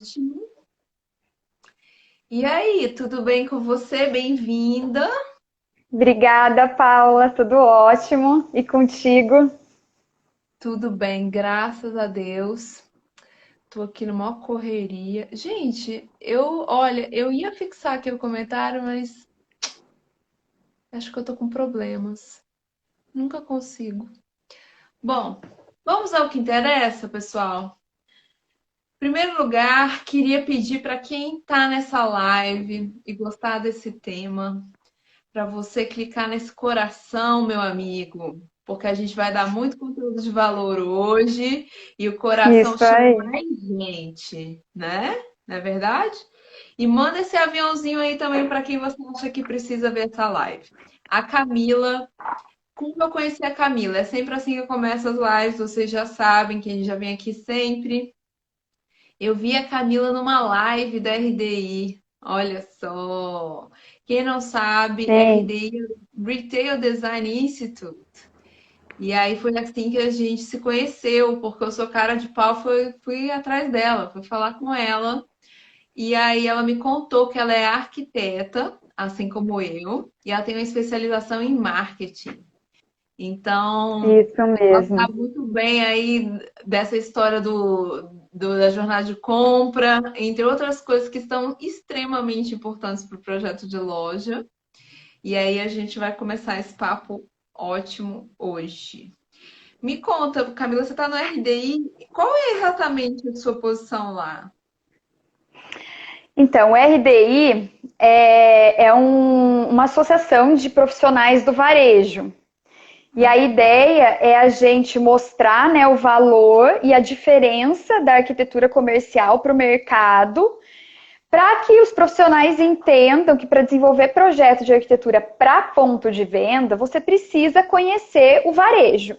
Ótimo. E aí, tudo bem com você? Bem-vinda. Obrigada, Paula. Tudo ótimo. E contigo? Tudo bem, graças a Deus. Tô aqui numa correria. Gente, olha, eu ia fixar aqui o comentário, mas acho que eu tô com problemas. Nunca consigo. Bom, vamos ao que interessa, pessoal. Em primeiro lugar, queria pedir para quem tá nessa live e gostar desse tema, para você clicar nesse coração, meu amigo, porque a gente vai dar muito conteúdo de valor hoje e o coração Isso chama aí. mais gente, né? Não é verdade? E manda esse aviãozinho aí também para quem você acha que precisa ver essa live. A Camila, como eu conheci a Camila? É sempre assim que eu começo as lives, vocês já sabem, quem já vem aqui sempre. Eu vi a Camila numa live da RDI. Olha só. Quem não sabe, Sim. RDI é Retail Design Institute. E aí foi assim que a gente se conheceu, porque eu sou cara de pau, fui atrás dela, fui falar com ela. E aí ela me contou que ela é arquiteta, assim como eu, e ela tem uma especialização em marketing. Então, Isso ela mesmo. sabe muito bem aí dessa história da jornada de compra, entre outras coisas que são extremamente importantes para o projeto de loja. E aí a gente vai começar esse papo ótimo hoje. Me conta, Camila, você está no RDI, qual é exatamente a sua posição lá? Então, o RDI é uma associação de profissionais do varejo. E a ideia é a gente mostrar, né, o valor e a diferença da arquitetura comercial para o mercado, para que os profissionais entendam que para desenvolver projetos de arquitetura para ponto de venda, você precisa conhecer o varejo,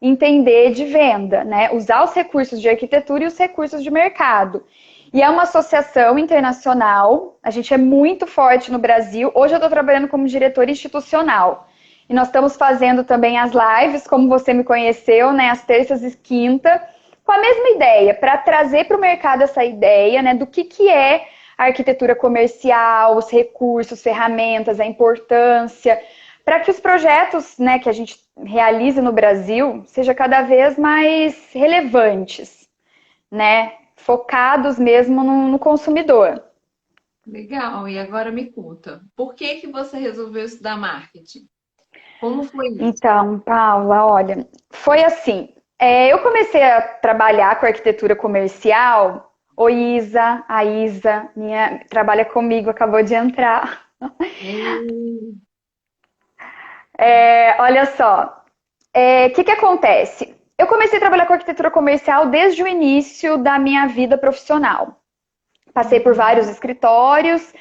entender de venda, né? Usar os recursos de arquitetura e os recursos de mercado. E é uma associação internacional, a gente é muito forte no Brasil. Hoje eu estou trabalhando como diretora institucional. E nós estamos fazendo também as lives, como você me conheceu, né? Às terças e quinta, com a mesma ideia, para trazer para o mercado essa ideia, né? Do que é a arquitetura comercial, os recursos, ferramentas, a importância, para que os projetos, né, que a gente realiza no Brasil sejam cada vez mais relevantes, né, focados mesmo no consumidor. Legal, e agora me conta, por que que você resolveu estudar marketing? Como foi isso? Então, Paula, olha, foi assim. Eu comecei a trabalhar com arquitetura comercial. Oi, Isa, a Isa, minha, trabalha comigo, acabou de entrar. Hum. Olha só, que acontece? Eu comecei a trabalhar com arquitetura comercial desde o início da minha vida profissional. Passei por vários Uhum. escritórios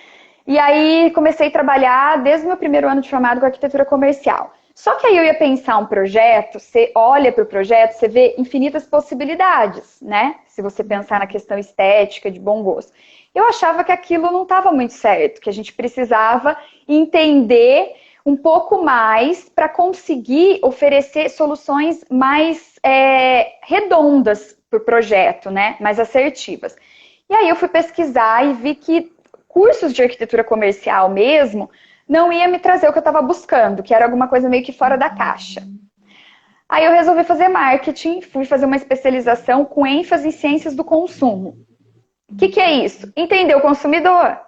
e aí comecei a trabalhar desde o meu primeiro ano de formado com arquitetura comercial. Só que aí eu ia pensar um projeto, você olha para o projeto, você vê infinitas possibilidades, né? Se você pensar na questão estética, de bom gosto. Eu achava que aquilo não estava muito certo, que a gente precisava entender um pouco mais para conseguir oferecer soluções mais redondas para o projeto, né? Mais assertivas. E aí eu fui pesquisar e vi que cursos de arquitetura comercial mesmo não ia me trazer o que eu estava buscando, que era alguma coisa meio que fora da caixa. Aí eu resolvi fazer marketing, fui fazer uma especialização com ênfase em ciências do consumo. O que é isso? Entender o consumidor.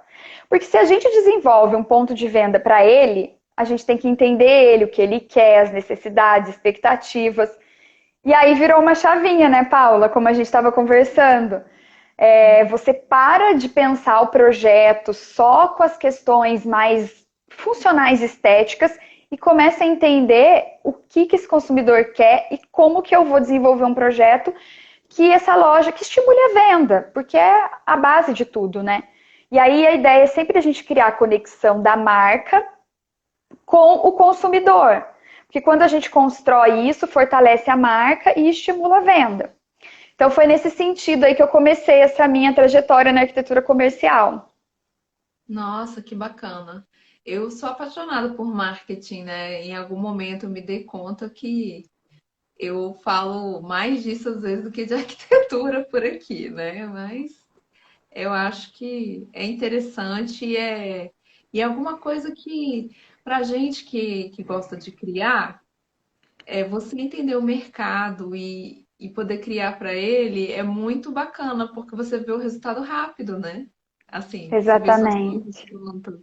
Porque se a gente desenvolve um ponto de venda para ele, a gente tem que entender ele, o que ele quer, as necessidades, expectativas. E aí virou uma chavinha, né, Paula? Como a gente estava conversando. Você para de pensar o projeto só com as questões mais funcionais estéticas e começa a entender o que esse consumidor quer e como que eu vou desenvolver um projeto que essa loja que estimule a venda, porque é a base de tudo, né? E aí a ideia é sempre a gente criar a conexão da marca com o consumidor. Porque quando a gente constrói isso, fortalece a marca e estimula a venda. Então foi nesse sentido aí que eu comecei essa minha trajetória na arquitetura comercial. Nossa, que bacana. Eu sou apaixonada por marketing, né? Em algum momento eu me dei conta que eu falo mais disso às vezes do que de arquitetura por aqui, né? Mas Eu acho que é interessante e é alguma coisa que, para gente que gosta de criar, você entender o mercado e poder criar para ele é muito bacana, porque você vê o resultado rápido, né? Assim, você vê suas coisas Exatamente. prontas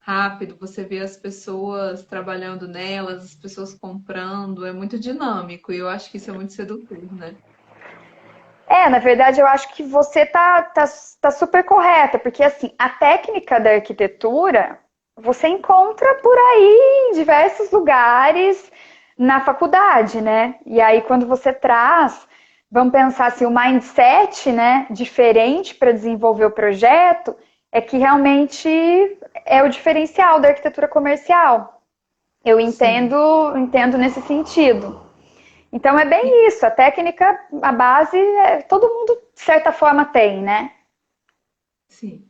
rápido, você vê as pessoas trabalhando nelas, as pessoas comprando, é muito dinâmico e eu acho que isso é muito sedutor, né? Na verdade, eu acho que você tá super correta, porque assim, a técnica da arquitetura você encontra por aí em diversos lugares na faculdade, né? E aí, quando você traz, vamos pensar assim, o mindset, né, diferente para desenvolver o projeto, é que realmente é o diferencial da arquitetura comercial. Eu Sim. entendo nesse sentido. Então é E bem isso, a técnica, a base, todo mundo de certa forma tem, né? sim.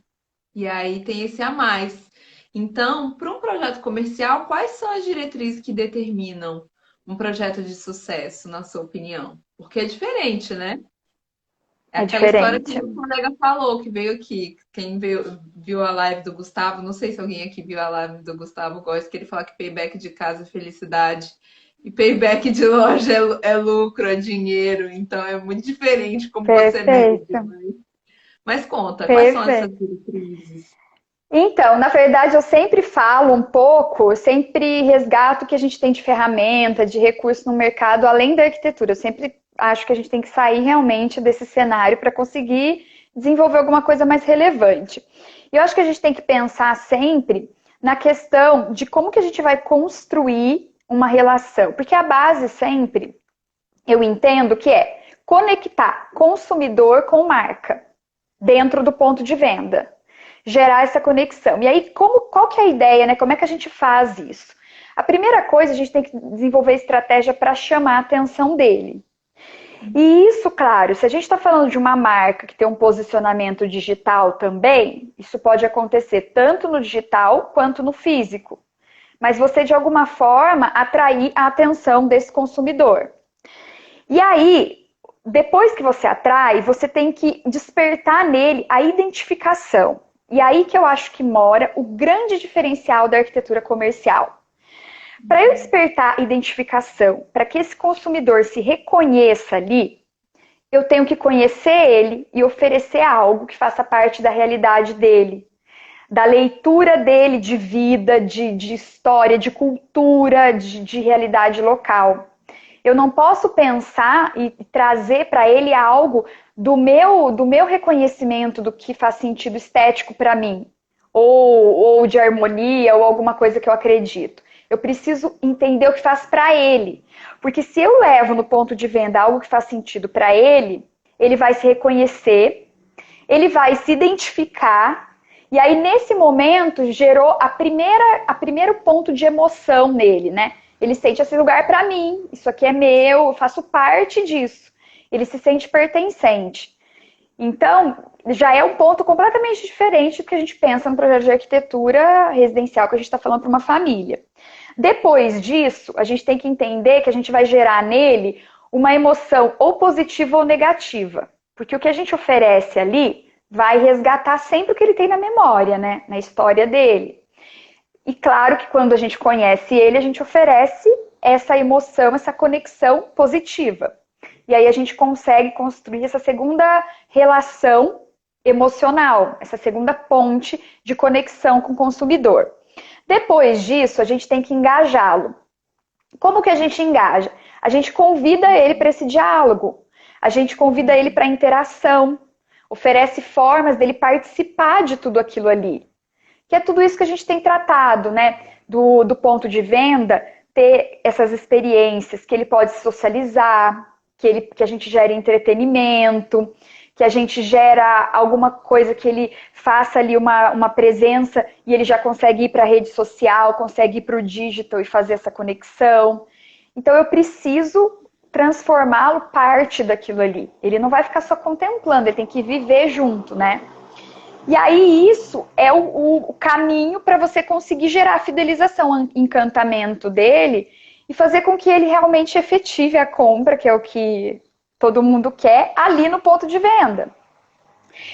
E aí tem esse a mais. Então, para um projeto comercial, quais são as diretrizes que determinam um projeto de sucesso, na sua opinião? Porque é diferente, né? É É aquela história que diferente. meu colega falou, que veio aqui. Quem viu a live do Gustavo, não sei se alguém aqui viu a live do Gustavo Góes, que ele fala que payback de casa é felicidade e payback de loja é lucro, é dinheiro. Então é muito diferente como você mede. Perfeito, Mas conta, quais são essas perfeito. diretrizes? Então, na verdade, eu sempre falo um pouco, eu sempre resgato o que a gente tem de ferramenta, de recurso no mercado, além da arquitetura. Eu sempre acho que a gente tem que sair realmente desse cenário para conseguir desenvolver alguma coisa mais relevante. E eu acho que a gente tem que pensar sempre na questão de como que a gente vai construir uma relação, porque a base sempre, eu entendo que é conectar consumidor com marca dentro do ponto de venda, gerar essa conexão. E aí, qual que é a ideia, né? Como é que a gente faz isso? A primeira coisa, a gente tem que desenvolver estratégia para chamar a atenção dele. E isso, claro, se a gente está falando de uma marca que tem um posicionamento digital também, isso pode acontecer tanto no digital quanto no físico. Mas você, de alguma forma, atrair a atenção desse consumidor. E aí, depois que você atrai, você tem que despertar nele a identificação. E aí que eu acho que mora o grande diferencial da arquitetura comercial. Para eu despertar identificação, para que esse consumidor se reconheça ali, eu tenho que conhecer ele e oferecer algo que faça parte da realidade dele, da leitura dele de vida, de história, de cultura, de realidade local. Eu não posso pensar e trazer para ele algo do meu reconhecimento do que faz sentido estético para mim, ou de harmonia, ou alguma coisa que eu acredito. Eu preciso entender o que faz para ele. Porque se eu levo no ponto de venda algo que faz sentido para ele vai se reconhecer, ele vai se identificar, e aí nesse momento gerou a primeiro ponto de emoção nele, né? Ele sente esse lugar para mim, isso aqui é meu, eu faço parte disso. Ele se sente pertencente. Então, já é um ponto completamente diferente do que a gente pensa no projeto de arquitetura residencial que a gente está falando para uma família. Depois disso, a gente tem que entender que a gente vai gerar nele uma emoção ou positiva ou negativa. Porque o que a gente oferece ali vai resgatar sempre o que ele tem na memória, né? Na história dele. E claro que quando a gente conhece ele, a gente oferece essa emoção, essa conexão positiva. E aí a gente consegue construir essa segunda relação emocional, essa segunda ponte de conexão com o consumidor. Depois disso, a gente tem que engajá-lo. Como que a gente engaja? A gente convida ele para esse diálogo, a gente convida ele para interação, oferece formas dele participar de tudo aquilo ali. Que é tudo isso que a gente tem tratado, né? Do ponto de venda, ter essas experiências que ele pode socializar, que a gente gere entretenimento, que a gente gera alguma coisa que ele faça ali uma presença e ele já consegue ir para a rede social, consegue ir para o digital e fazer essa conexão. Então eu preciso transformá-lo parte daquilo ali. Ele não vai ficar só contemplando, ele tem que viver junto, né? E aí isso é o caminho para você conseguir gerar a fidelização, encantamento dele e fazer com que ele realmente efetive a compra, que é o que todo mundo quer, ali no ponto de venda.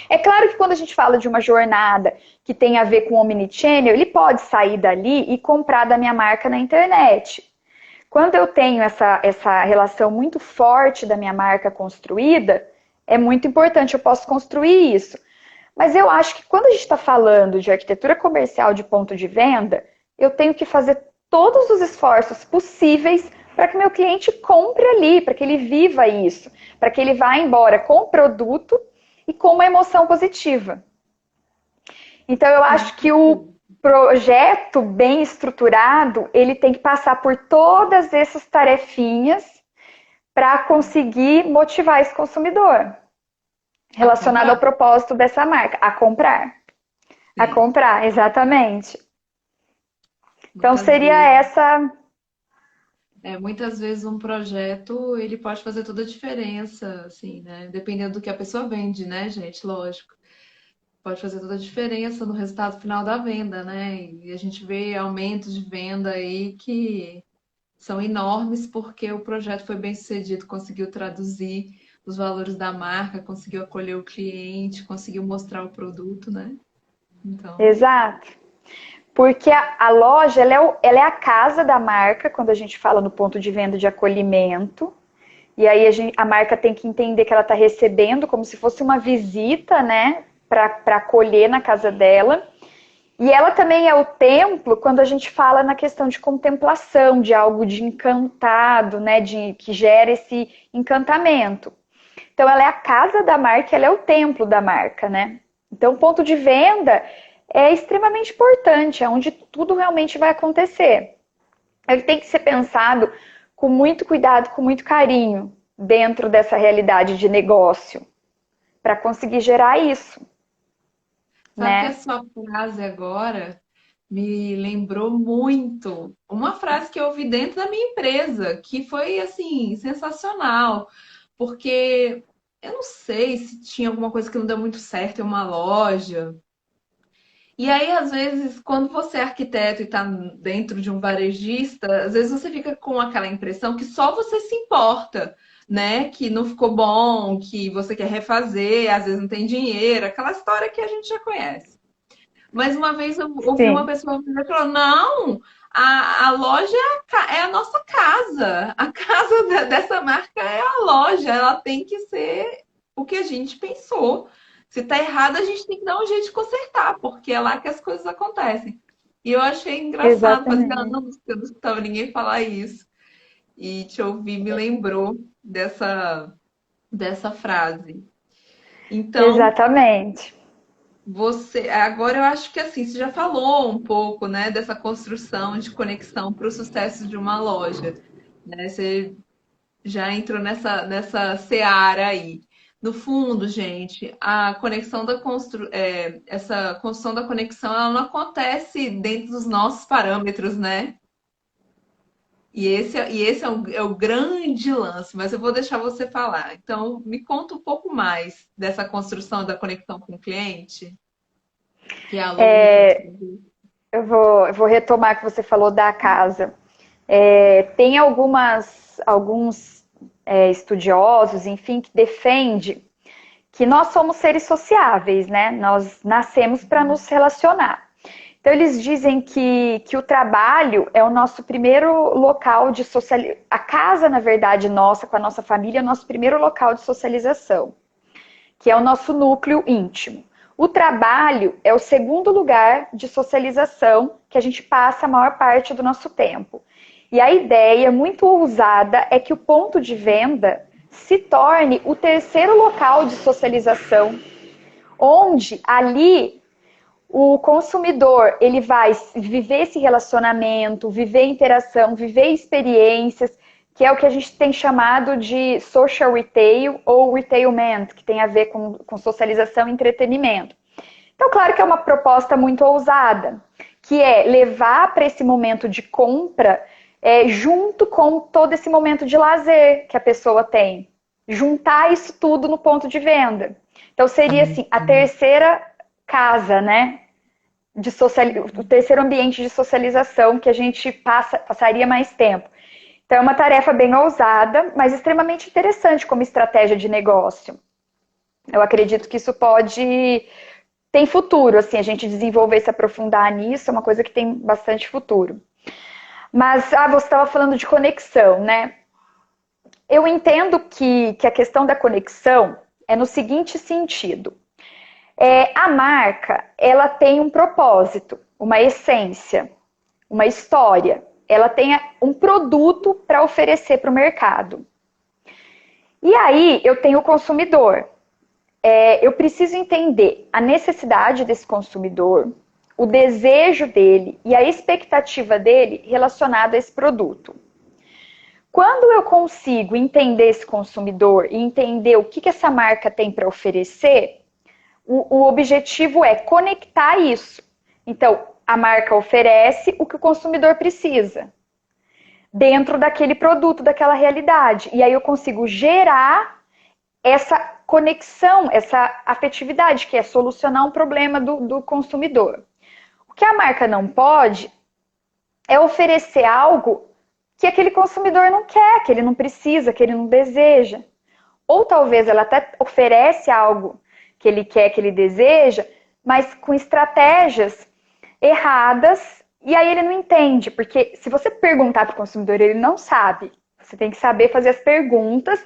É claro que quando a gente fala de uma jornada que tem a ver com omnichannel, ele pode sair dali e comprar da minha marca na internet. Quando eu tenho essa relação muito forte da minha marca construída, é muito importante, eu posso construir isso. Mas eu acho que quando a gente está falando de arquitetura comercial de ponto de venda, eu tenho que fazer todos os esforços possíveis para que meu cliente compre ali, para que ele viva isso, para que ele vá embora com o produto e com uma emoção positiva. Então eu acho que o projeto bem estruturado, ele tem que passar por todas essas tarefinhas para conseguir motivar esse consumidor A relacionado ao comprar? propósito dessa marca, a comprar. A Sim. comprar, exatamente. Então Muitas seria vezes. essa. Muitas vezes um projeto, ele pode fazer toda a diferença, assim, né? Dependendo do que a pessoa vende, né, gente? Lógico. Pode fazer toda a diferença no resultado final da venda, né? E a gente vê aumentos de venda aí que são enormes porque o projeto foi bem sucedido, conseguiu traduzir os valores da marca, conseguiu acolher o cliente, conseguiu mostrar o produto, né? Então, Exato. Porque a loja, ela é a casa da marca, quando a gente fala no ponto de venda de acolhimento. E aí a marca tem que entender que ela está recebendo como se fosse uma visita, né? Para acolher na casa dela. E ela também é o templo quando a gente fala na questão de contemplação, de algo de encantado, né? Que gera esse encantamento. Então, ela é a casa da marca, ela é o templo da marca, né? Então, o ponto de venda é extremamente importante, é onde tudo realmente vai acontecer. Ele tem que ser pensado com muito cuidado, com muito carinho, dentro dessa realidade de negócio, para conseguir gerar isso, sabe que a né? sua frase agora me lembrou muito uma frase que eu ouvi dentro da minha empresa, que foi assim, sensacional, porque eu não sei se tinha alguma coisa que não deu muito certo em uma loja. E aí, às vezes, quando você é arquiteto e está dentro de um varejista, às vezes você fica com aquela impressão que só você se importa, né? Que não ficou bom, que você quer refazer, às vezes não tem dinheiro, aquela história que a gente já conhece. Mas uma vez eu ouvi uma Sim, pessoa que falou: não, a loja é a nossa casa. A casa dessa marca é a loja. Ela tem que ser o que a gente pensou. Se tá errado, a gente tem que dar um jeito de consertar, porque é lá que as coisas acontecem. E eu achei engraçado, fazia exatamente. anos que eu não escutava ninguém falar isso. E te ouvir me lembrou dessa frase. Então, Exatamente. agora eu acho que assim, você já falou um pouco, né, dessa construção de conexão para o sucesso de uma loja, né? Você já entrou nessa seara aí. No fundo, gente, a conexão essa construção da conexão, ela não acontece dentro dos nossos parâmetros, né? E esse é o grande lance, mas eu vou deixar você falar. Então, me conta um pouco mais dessa construção da conexão com o cliente, que é a luta. Eu vou retomar o que você falou da casa. Tem alguns estudiosos, enfim, que defende que nós somos seres sociáveis, né? Nós nascemos para nos relacionar. Então, eles dizem que o trabalho é o nosso primeiro local de socialização. A casa, na verdade, nossa, com a nossa família, é o nosso primeiro local de socialização, que é o nosso núcleo íntimo. O trabalho é o segundo lugar de socialização que a gente passa a maior parte do nosso tempo. E a ideia muito ousada é que o ponto de venda se torne o terceiro local de socialização, onde ali o consumidor ele vai viver esse relacionamento, viver interação, viver experiências, que é o que a gente tem chamado de social retail ou retailment, que tem a ver com socialização e entretenimento. Então, claro que é uma proposta muito ousada, que é levar para esse momento de compra junto com todo esse momento de lazer que a pessoa tem. Juntar isso tudo no ponto de venda. Então, seria assim, a terceira casa, né? O terceiro ambiente de socialização que a gente passaria mais tempo. Então, é uma tarefa bem ousada, mas extremamente interessante como estratégia de negócio. Eu acredito que isso pode... Tem futuro, assim, a gente desenvolver, se aprofundar nisso, é uma coisa que tem bastante futuro. Mas, você estava falando de conexão, né? Eu entendo que a questão da conexão é no seguinte sentido. A marca, ela tem um propósito, uma essência, uma história. Ela tem um produto para oferecer para o mercado. E aí eu tenho o consumidor. Eu preciso entender a necessidade desse consumidor, o desejo dele e a expectativa dele relacionada a esse produto. Quando eu consigo entender esse consumidor e entender o que essa marca tem para oferecer, o objetivo é conectar isso. Então, a marca oferece o que o consumidor precisa dentro daquele produto, daquela realidade. E aí eu consigo gerar essa conexão, essa afetividade, que é solucionar um problema do consumidor. O que a marca não pode é oferecer algo que aquele consumidor não quer, que ele não precisa, que ele não deseja. Ou talvez ela até oferece algo que ele quer, que ele deseja, mas com estratégias erradas, e aí ele não entende, porque se você perguntar para o consumidor, ele não sabe. Você tem que saber fazer as perguntas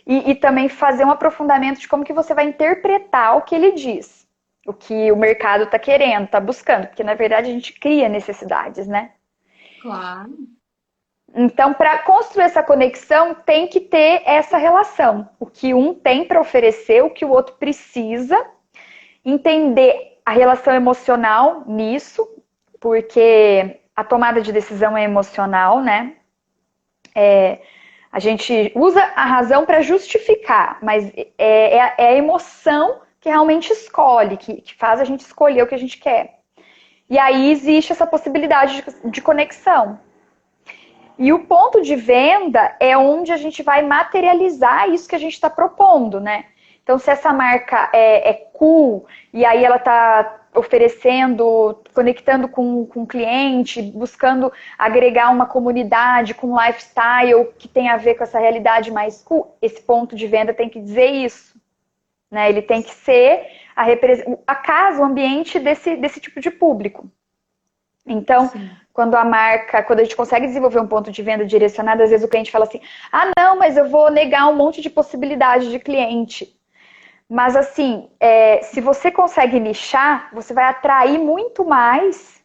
e também fazer um aprofundamento de como que você vai interpretar o que ele diz, o que o mercado está querendo, está buscando, porque na verdade a gente cria necessidades, né? Claro. Então, para construir essa conexão, tem que ter essa relação. O que um tem para oferecer, o que o outro precisa, entender a relação emocional nisso, porque a tomada de decisão é emocional, né? A gente usa a razão para justificar, mas é a emoção que realmente escolhe, que faz a gente escolher o que a gente quer. E aí existe essa possibilidade de conexão. E o ponto de venda é onde a gente vai materializar isso que a gente está propondo, né? Então, se essa marca é cool, e aí ela está oferecendo, conectando com o cliente, buscando agregar uma comunidade com um lifestyle que tem a ver com essa realidade mais cool, esse ponto de venda tem que dizer isso, né? Ele tem que ser a casa, o ambiente desse tipo de público. Então, Sim. quando a gente consegue desenvolver um ponto de venda direcionado, às vezes o cliente fala assim, não, mas eu vou negar um monte de possibilidade de cliente. Mas assim, se você consegue nichar, você vai atrair muito mais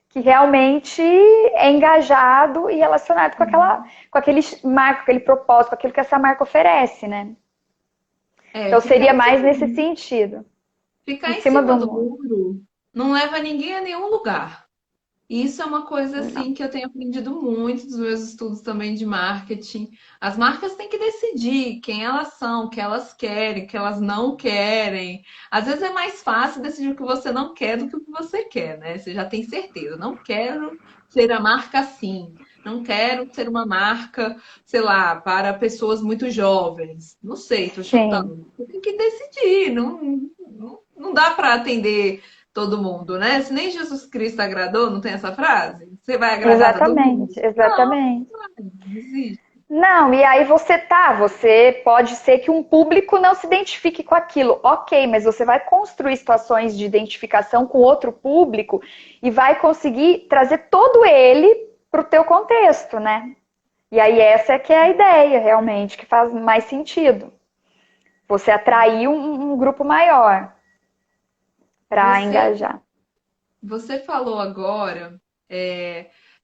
que realmente é engajado e relacionado com aquele marco, aquele propósito, com aquilo que essa marca oferece, né? Então seria mais nesse sentido. Em Ficar em cima cima do do muro. muro não leva ninguém a nenhum lugar. Isso é uma coisa assim que eu tenho aprendido muito dos meus estudos também de marketing. As marcas têm que decidir quem elas são, o que elas querem, o que elas não querem. Às vezes é mais fácil decidir o que você não quer do que o que você quer, né? Você já tem certeza. Não quero ser a marca assim. Não quero ser uma marca, sei lá, para pessoas muito jovens. Não sei, tô Sim, chutando. Você tem que decidir. Não dá para atender todo mundo, né? Se nem Jesus Cristo agradou, não tem essa frase? Você vai agradar todo mundo? exatamente, Não, exatamente. não existe. Não, e aí você pode ser que um público não se identifique com aquilo. Ok, mas você vai construir situações de identificação com outro público e vai conseguir trazer todo ele para o teu contexto, né? E aí essa é que é a ideia, realmente, que faz mais sentido. Você atrair um grupo maior para Você, engajar. você falou agora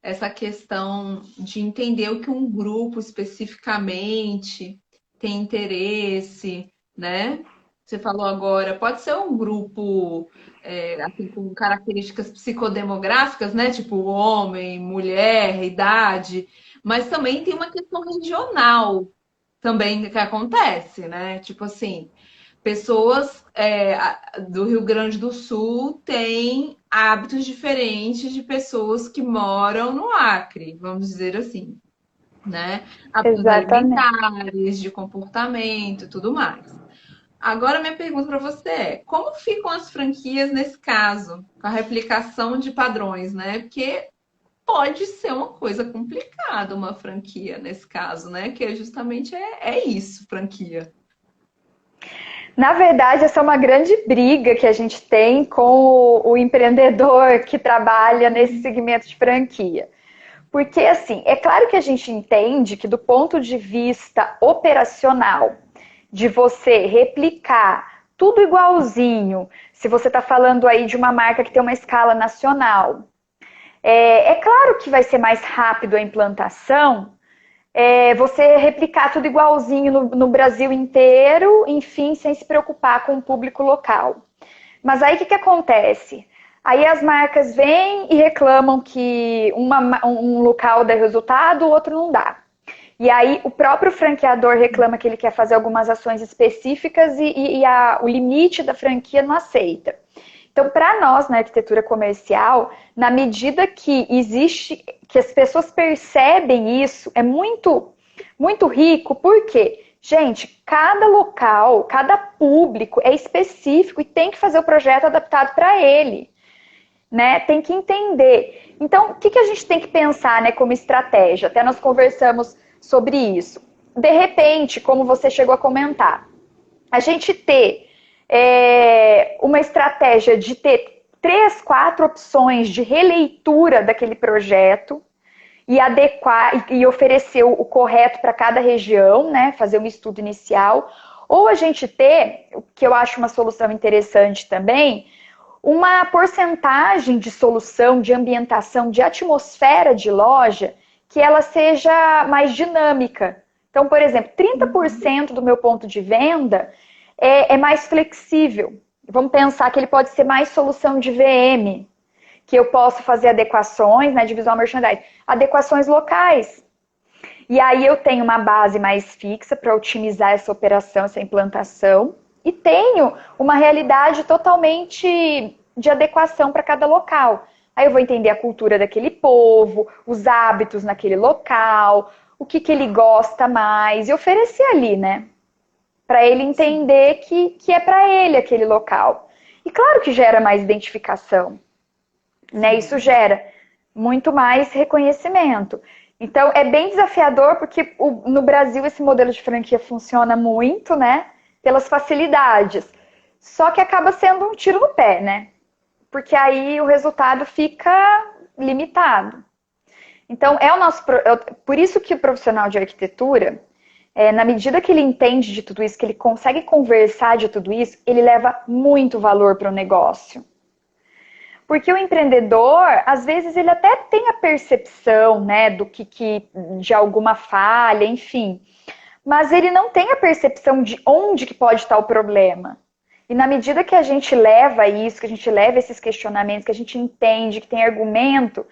essa questão de entender o que um grupo especificamente tem interesse, né? Você falou agora, pode ser um grupo assim, com características psicodemográficas, né? Tipo homem, mulher, idade, mas também tem uma questão regional também que acontece, né? Tipo assim, pessoas do Rio Grande do Sul têm hábitos diferentes de pessoas que moram no Acre, vamos dizer assim, né? Hábitos Exatamente. alimentares, de comportamento e tudo mais. Agora, minha pergunta para você é: como ficam as franquias nesse caso, com a replicação de padrões, né? Porque pode ser uma coisa complicada uma franquia nesse caso, né? Que é justamente isso, franquia. Na verdade, essa é uma grande briga que a gente tem com o empreendedor que trabalha nesse segmento de franquia. Porque, assim, é claro que a gente entende que do ponto de vista operacional, de você replicar tudo igualzinho, se você está falando aí de uma marca que tem uma escala nacional, é claro que vai ser mais rápido a implantação, você replicar tudo igualzinho no Brasil inteiro, enfim, sem se preocupar com o público local. Mas aí o que acontece? Aí as marcas vêm e reclamam que um local dá resultado, o outro não dá. E aí o próprio franqueador reclama que ele quer fazer algumas ações específicas e o limite da franquia não aceita. Então, para nós na arquitetura comercial, na medida que existe, que as pessoas percebem isso, é muito, muito rico, porque, gente, cada local, cada público é específico e tem que fazer o projeto adaptado para ele, né? Tem que entender. Então, o que a gente tem que pensar, né, como estratégia? Até nós conversamos sobre isso. De repente, como você chegou a comentar, a gente ter uma estratégia de ter 3, 4 opções de releitura daquele projeto e adequar e oferecer o correto para cada região, né? Fazer um estudo inicial. Ou a gente ter, o que eu acho uma solução interessante também, uma porcentagem de solução, de ambientação, de atmosfera de loja, que ela seja mais dinâmica. Então, por exemplo, 30% do meu ponto de venda é mais flexível. Vamos pensar que ele pode ser mais solução de VM, que eu posso fazer adequações, né, de visual merchandising, adequações locais. E aí eu tenho uma base mais fixa para otimizar essa operação, essa implantação, e tenho uma realidade totalmente de adequação para cada local. Aí eu vou entender a cultura daquele povo, os hábitos naquele local, o que ele gosta mais, e oferecer ali, né? Para ele entender que é para ele aquele local. E claro que gera mais identificação, né? Isso gera muito mais reconhecimento. Então, é bem desafiador, porque no Brasil esse modelo de franquia funciona muito, né? Pelas facilidades. Só que acaba sendo um tiro no pé, né? Porque aí o resultado fica limitado. Então, por isso que o profissional de arquitetura, na medida que ele entende de tudo isso, que ele consegue conversar de tudo isso, ele leva muito valor para o negócio. Porque o empreendedor, às vezes, ele até tem a percepção, né, de alguma falha, enfim. Mas ele não tem a percepção de onde que pode estar o problema. E na medida que a gente leva isso, que a gente leva esses questionamentos, que a gente entende, que tem argumento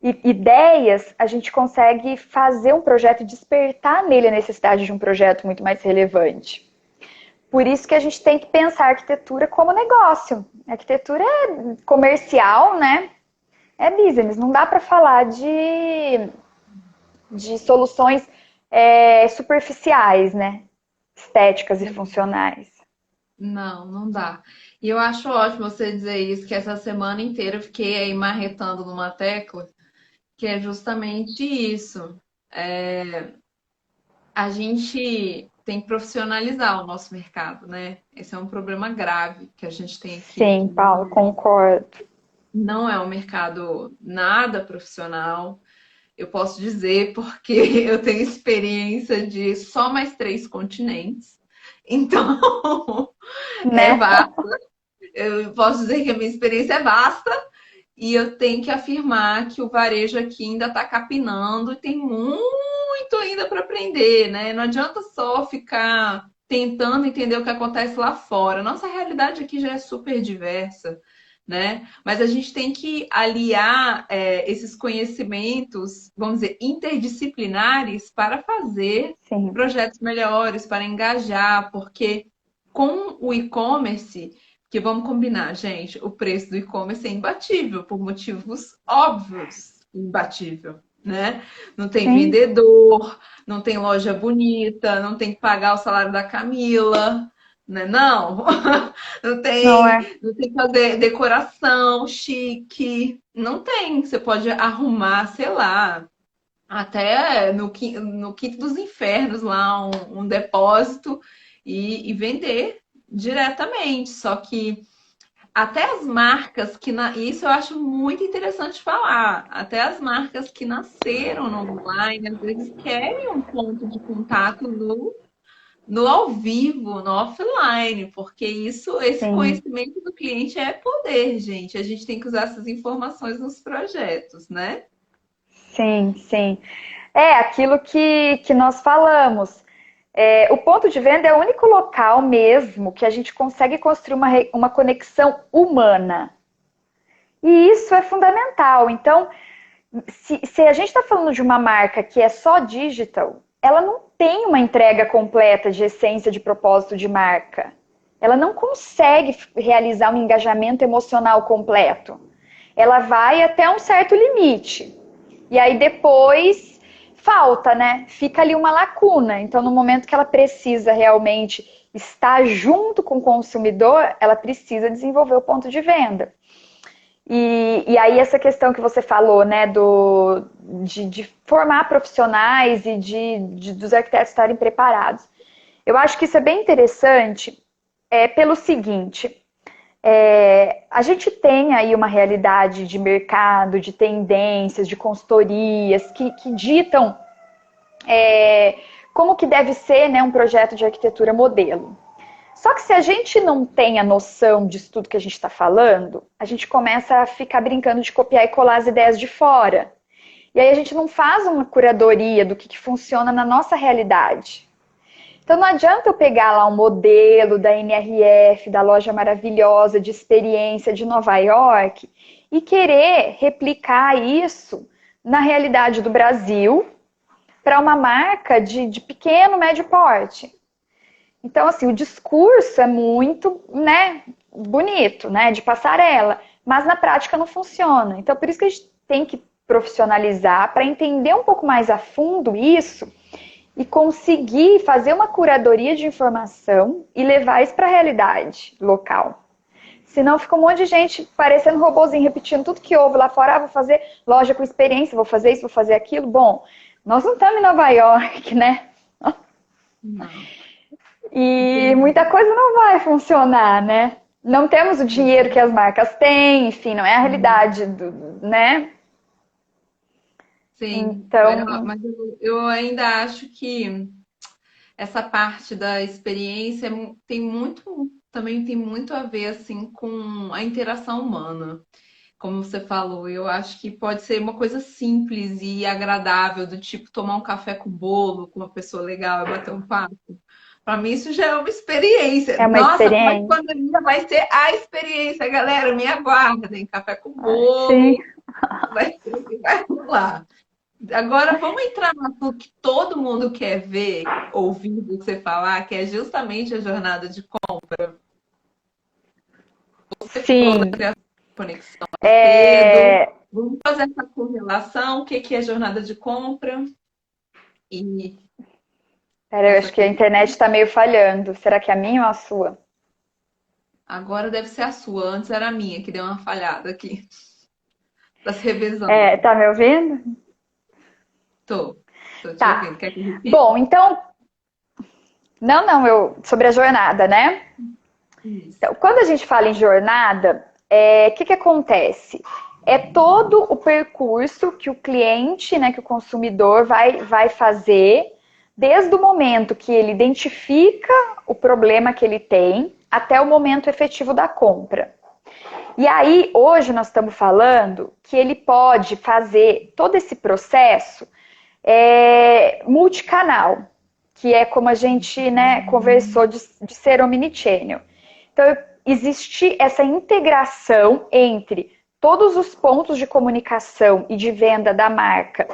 e ideias, a gente consegue fazer um projeto e despertar nele a necessidade de um projeto muito mais relevante. Por isso que a gente tem que pensar a arquitetura como negócio. A arquitetura é comercial, né? É business. Não dá para falar de soluções superficiais, né? Estéticas e funcionais. Não, não dá. E eu acho ótimo você dizer isso, que essa semana inteira eu fiquei aí marretando numa tecla, que é justamente isso. A gente tem que profissionalizar o nosso mercado, né? Esse é um problema grave que a gente tem aqui, Sim, que Paulo, concordo. não é um mercado nada profissional. Eu posso dizer porque eu tenho experiência de só mais 3 continentes. Então, é Né? vasto. Eu posso dizer que a minha experiência é vasta e eu tenho que afirmar que o varejo aqui ainda está capinando e tem muito ainda para aprender, né? Não adianta só ficar tentando entender o que acontece lá fora. Nossa realidade aqui já é super diversa, né? Mas a gente tem que aliar esses conhecimentos, vamos dizer, interdisciplinares para fazer Sim, projetos melhores, para engajar, porque com o e-commerce, que vamos combinar, gente, o preço do e-commerce é imbatível, por motivos óbvios, imbatível, né? Não tem sim, vendedor, não tem loja bonita, não tem que pagar o salário da Camila, né? Não, não é? não tem que fazer decoração chique, não tem. Você pode arrumar, sei lá, até no quinto dos infernos lá um depósito e vender. diretamente, só que até as marcas isso eu acho muito interessante falar. Até as marcas que nasceram no online, às vezes querem um ponto de contato no ao vivo, no offline, porque esse Sim, conhecimento do cliente é poder, gente. A gente tem que usar essas informações nos projetos, né? sim, sim. É aquilo que nós falamos. É, o ponto de venda é o único local mesmo que a gente consegue construir uma conexão humana. E isso é fundamental. Então, se a gente está falando de uma marca que é só digital, ela não tem uma entrega completa de essência de propósito de marca. Ela não consegue realizar um engajamento emocional completo. Ela vai até um certo limite. E aí depois falta, né? Fica ali uma lacuna. Então, no momento que ela precisa realmente estar junto com o consumidor, ela precisa desenvolver o ponto de venda. E aí essa questão que você falou, né, de formar profissionais e dos arquitetos estarem preparados. Eu acho que isso é bem interessante pelo seguinte, a gente tem aí uma realidade de mercado, de tendências, de consultorias que ditam como que deve ser, né, um projeto de arquitetura modelo. Só que se a gente não tem a noção disso tudo que a gente está falando, a gente começa a ficar brincando de copiar e colar as ideias de fora. E aí a gente não faz uma curadoria do que funciona na nossa realidade. Então não adianta eu pegar lá um modelo da NRF, da loja maravilhosa de experiência de Nova York, e querer replicar isso na realidade do Brasil para uma marca de pequeno, médio porte. Então, assim, o discurso é muito, né, bonito, né, de passarela, mas na prática não funciona. Então, por isso que a gente tem que profissionalizar para entender um pouco mais a fundo isso e conseguir fazer uma curadoria de informação e levar isso para a realidade local. Senão fica um monte de gente parecendo robozinho, repetindo tudo que houve lá fora. Ah, vou fazer loja com experiência, vou fazer isso, vou fazer aquilo. Bom, nós não estamos em Nova York, né? Não, E muita entendi. coisa não vai funcionar, né? Não temos o dinheiro que as marcas têm, enfim, não é a Uhum. realidade, né? Sim, Então, mas eu ainda acho que essa parte da experiência tem muito, também tem muito a ver assim com a interação humana. Como você falou, eu acho que pode ser uma coisa simples e agradável, do tipo tomar um café com bolo com uma pessoa legal e bater um papo. Para mim, isso já é uma experiência. é uma Nossa, experiência. pós-pandemia vai ser a experiência, galera. Me aguardem. Café com Sim. bolo, vai ser o que vai rolar. Agora, vamos entrar no assunto que todo mundo quer ver, ouvir você falar, que é justamente a jornada de Sim. conexão cedo. É... Vamos fazer essa correlação, o que que é jornada de compra e Pera, eu essa acho que a questão. internet está meio falhando. Será que é a minha ou a sua? Agora deve ser a sua, antes era a minha, que deu uma falhada aqui. Tá se revezando. É, tá me ouvindo? Tô, tô te Tá. ouvindo. Quer que eu repita? Bom, então, não, eu sobre a jornada, né? Isso. Então, quando a gente fala em jornada, o que acontece? É todo o percurso que o cliente, né, que o consumidor vai fazer, desde o momento que ele identifica o problema que ele tem até o momento efetivo da compra. E aí, hoje nós estamos falando que ele pode fazer todo esse processo multicanal, que é como a gente, né, conversou de ser omnichannel. Então, existe essa integração entre todos os pontos de comunicação e de venda da marca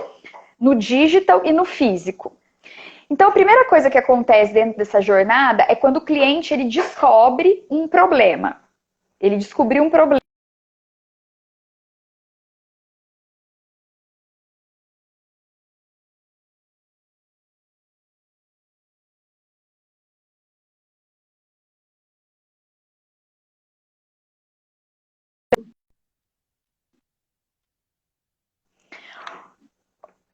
no digital e no físico. Então, a primeira coisa que acontece dentro dessa jornada é quando o cliente ele descobre um problema. Ele descobriu um problema.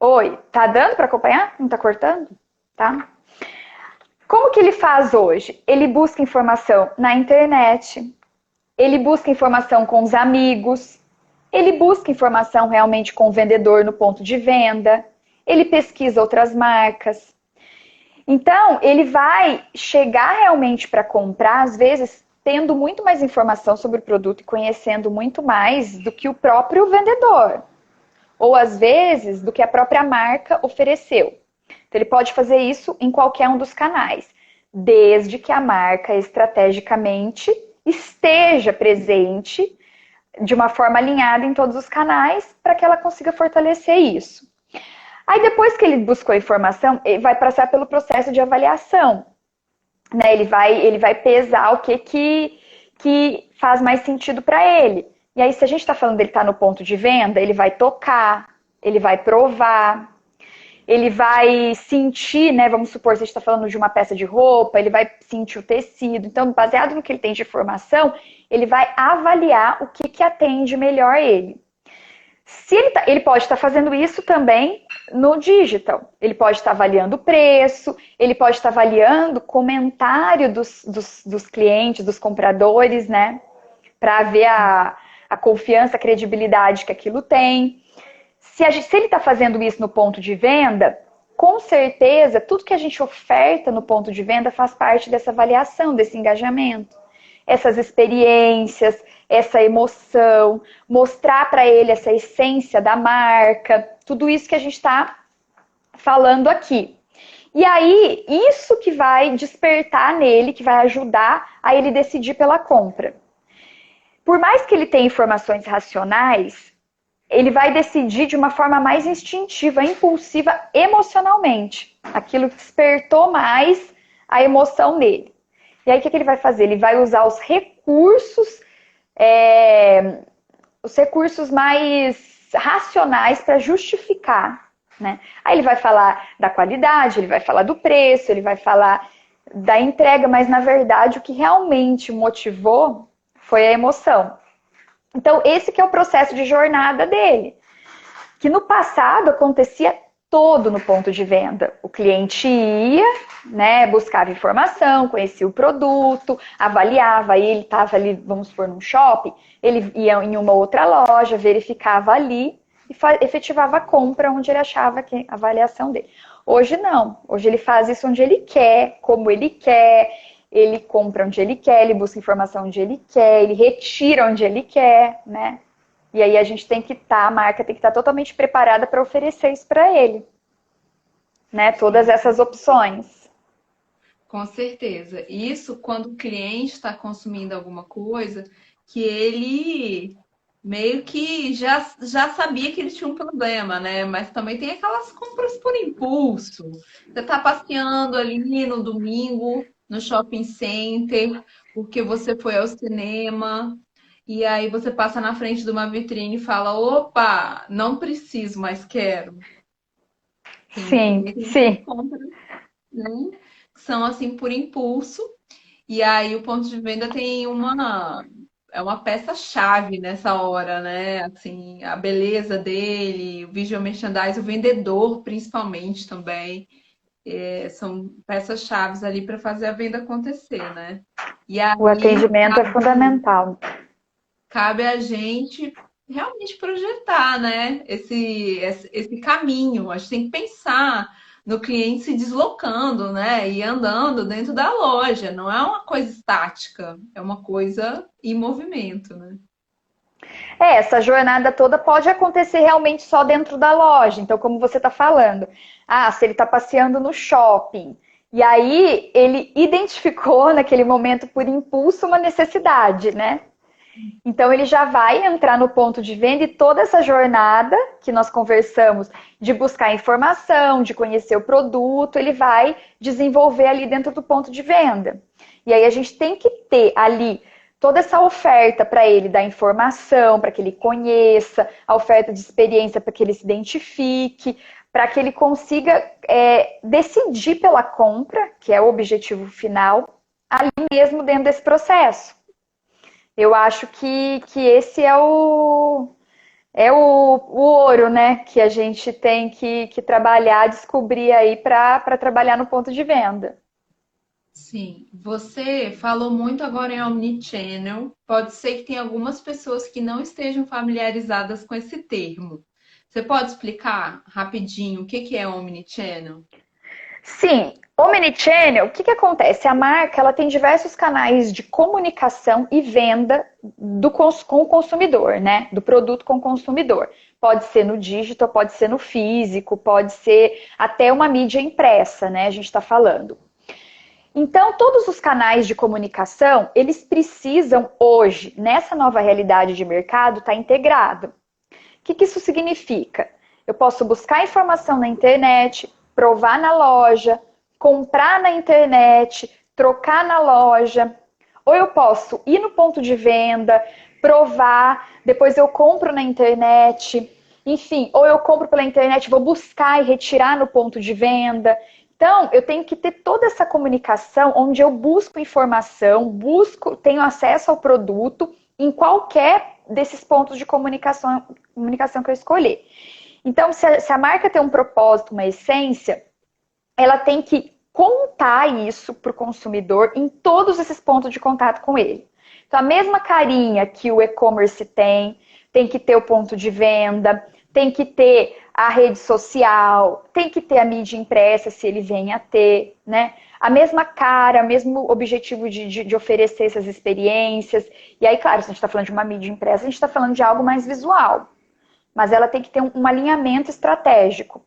Oi, tá dando para acompanhar? Não tá cortando? Tá? Como que ele faz hoje? Ele busca informação na internet, ele busca informação com os amigos, ele busca informação realmente com o vendedor no ponto de venda, ele pesquisa outras marcas. Então, ele vai chegar realmente para comprar, às vezes, tendo muito mais informação sobre o produto e conhecendo muito mais do que o próprio vendedor. Ou, às vezes, do que a própria marca ofereceu. Então, ele pode fazer isso em qualquer um dos canais, desde que a marca estrategicamente esteja presente de uma forma alinhada em todos os canais para que ela consiga fortalecer isso. Aí depois que ele buscou a informação, ele vai passar pelo processo de avaliação. Né? Ele vai pesar o que faz mais sentido para ele. E aí, se a gente está falando dele estar no ponto de venda, ele vai tocar, ele vai provar, ele vai sentir, né? Vamos supor, se a gente está falando de uma peça de roupa, ele vai sentir o tecido. Então, baseado no que ele tem de informação, ele vai avaliar o que atende melhor ele. Se ele pode estar fazendo isso também no digital. Ele pode estar avaliando o preço, ele pode estar avaliando o comentário dos clientes, dos compradores, né? Para ver a confiança, a credibilidade que aquilo tem. Se ele está fazendo isso no ponto de venda, com certeza, tudo que a gente oferta no ponto de venda faz parte dessa avaliação, desse engajamento. Essas experiências, essa emoção, mostrar para ele essa essência da marca, tudo isso que a gente está falando aqui. E aí, isso que vai despertar nele, que vai ajudar a ele decidir pela compra. Por mais que ele tenha informações racionais, ele vai decidir de uma forma mais instintiva, impulsiva, emocionalmente. Aquilo que despertou mais a emoção nele. E aí, o que ele vai fazer? Ele vai usar os recursos mais racionais para justificar. Né? Aí ele vai falar da qualidade, ele vai falar do preço, ele vai falar da entrega, mas na verdade o que realmente motivou foi a emoção. Então esse que é o processo de jornada dele, que no passado acontecia todo no ponto de venda. O cliente ia, né, buscava informação, conhecia o produto, avaliava, aí ele estava ali, vamos supor, num shopping, ele ia em uma outra loja, verificava ali e efetivava a compra onde ele achava que a avaliação dele. Hoje não, hoje ele faz isso onde ele quer, como ele quer, ele compra onde ele quer, ele busca informação onde ele quer, ele retira onde ele quer, né? E aí a gente tem que estar, a marca tem que estar totalmente preparada para oferecer isso para ele, né? Todas essas opções. Com certeza. Isso quando o cliente está consumindo alguma coisa que ele meio que já sabia que ele tinha um problema, né? Mas também tem aquelas compras por impulso. Você está passeando ali no domingo, no shopping center, porque você foi ao cinema, e aí você passa na frente de uma vitrine e fala: opa, não preciso, mas quero. Sim, Também tem essas sim. compras, né? Que são assim por impulso. E aí o ponto de venda tem uma peça-chave nessa hora, né? Assim, a beleza dele, o visual merchandising, o vendedor principalmente também, são peças-chaves ali para fazer a venda acontecer, né? E O aí atendimento é fundamental. cabe a gente realmente projetar, né? Esse caminho. A gente tem que pensar no cliente se deslocando, né? E andando dentro da loja. Não é uma coisa estática, é uma coisa em movimento, né? Essa jornada toda pode acontecer realmente só dentro da loja. Então, como você está falando, se ele está passeando no shopping, e aí ele identificou naquele momento por impulso uma necessidade, né? Então ele já vai entrar no ponto de venda e toda essa jornada que nós conversamos de buscar informação, de conhecer o produto, ele vai desenvolver ali dentro do ponto de venda. E aí a gente tem que ter ali toda essa oferta para ele da informação, para que ele conheça, a oferta de experiência para que ele se identifique, para que ele consiga decidir pela compra, que é o objetivo final, ali mesmo dentro desse processo. Eu acho que esse é o ouro, né? Que a gente tem que trabalhar, descobrir aí para trabalhar no ponto de venda. Sim, você falou muito agora em omnichannel. Pode ser que tenha algumas pessoas que não estejam familiarizadas com esse termo. Você pode explicar rapidinho o que que é omnichannel? Sim, Omnichannel, o que que acontece? A marca ela tem diversos canais de comunicação e venda com o consumidor, né? Do produto com o consumidor. Pode ser no digital, pode ser no físico, pode ser até uma mídia impressa, né? A gente está falando. Então, todos os canais de comunicação, eles precisam hoje, nessa nova realidade de mercado, estar integrado. O que que isso significa? Eu posso buscar informação na internet, provar na loja, comprar na internet, trocar na loja, ou eu posso ir no ponto de venda, provar, depois eu compro na internet, enfim, ou eu compro pela internet, vou buscar e retirar no ponto de venda. Então, eu tenho que ter toda essa comunicação onde eu busco informação, tenho acesso ao produto em qualquer desses pontos de comunicação que eu escolher. Então, se a marca tem um propósito, uma essência, ela tem que contar isso para o consumidor em todos esses pontos de contato com ele. Então, a mesma carinha que o e-commerce tem que ter o ponto de venda, tem que ter a rede social, tem que ter a mídia impressa, se ele vem a ter, né? A mesma cara, o mesmo objetivo de oferecer essas experiências. E aí, claro, se a gente está falando de uma mídia impressa, a gente está falando de algo mais visual. Mas ela tem que ter um alinhamento estratégico.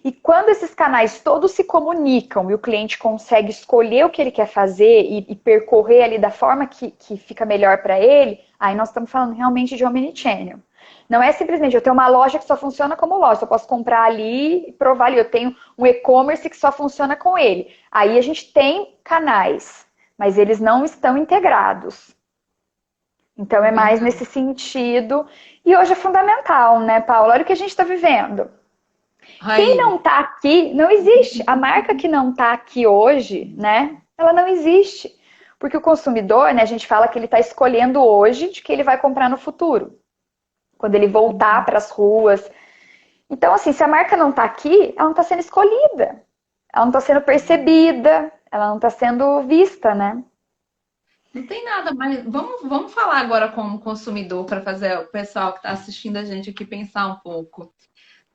E quando esses canais todos se comunicam e o cliente consegue escolher o que ele quer fazer e percorrer ali da forma que fica melhor para ele, aí nós estamos falando realmente de omnichannel. Não é simplesmente eu tenho uma loja que só funciona como loja, eu posso comprar ali e provar ali. Eu tenho um e-commerce que só funciona com ele. Aí a gente tem canais, mas eles não estão integrados. Então é mais Verdade. nesse sentido. E hoje é fundamental, né, Paula? Olha o que a gente está vivendo. Quem Aí, não está aqui, não existe. A marca que não está aqui hoje, né? Ela não existe. Porque o consumidor, né, a gente fala que ele está escolhendo hoje de que ele vai comprar no futuro. Quando ele voltar para as ruas. Então, assim, se a marca não está aqui, ela não está sendo escolhida. Ela não está sendo percebida. Ela não está sendo vista, né? não tem nada mais. Vamos falar agora como consumidor para fazer o pessoal que está assistindo a gente aqui pensar um pouco.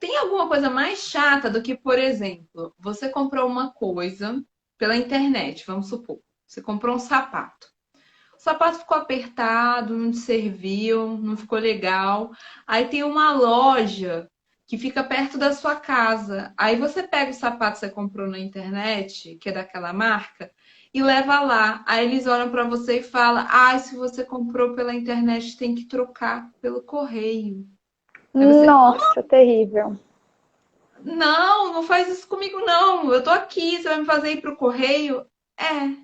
Tem alguma coisa mais chata do que, por exemplo, você comprou uma coisa pela internet, vamos supor. Você comprou um sapato. O sapato ficou apertado, não te serviu, não ficou legal. Aí tem uma loja que fica perto da sua casa. Aí você pega o sapato que você comprou na internet, que é daquela marca, e leva lá. Aí eles olham para você e falam: Ah, se você comprou pela internet, tem que trocar pelo correio. Aí você, Nossa, terrível. não, não faz isso comigo, não. Eu tô aqui, você vai me fazer ir pro correio? É.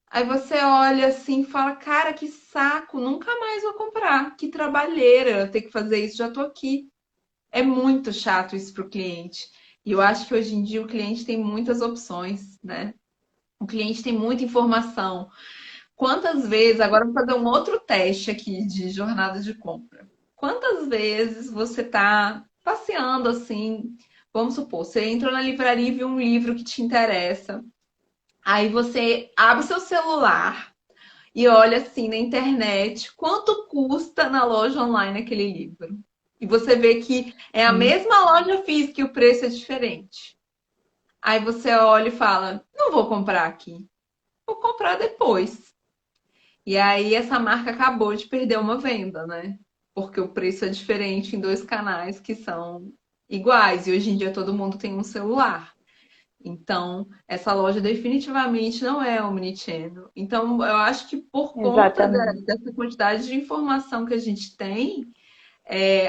Aí você olha assim e fala, cara, que saco, nunca mais vou comprar. Que trabalheira ter que fazer isso, já tô aqui. É muito chato isso pro cliente. E eu acho que hoje em dia o cliente tem muitas opções, né? O cliente tem muita informação. Quantas vezes, agora eu vou fazer um outro teste aqui de jornada de compra. Quantas vezes você está passeando assim, vamos supor, você entrou na livraria e viu um livro que te interessa. Aí você abre seu celular e olha assim na internet quanto custa na loja online aquele livro. E você vê que é a mesma loja física e o preço é diferente. Aí você olha e fala: não vou comprar aqui, vou comprar depois. E aí essa marca acabou de perder uma venda, né? Porque o preço é diferente em dois canais que são iguais. E hoje em dia todo mundo tem um celular. Então, essa loja definitivamente não é omnichannel. Então, eu acho que por conta Exatamente. dessa quantidade de informação que a gente tem,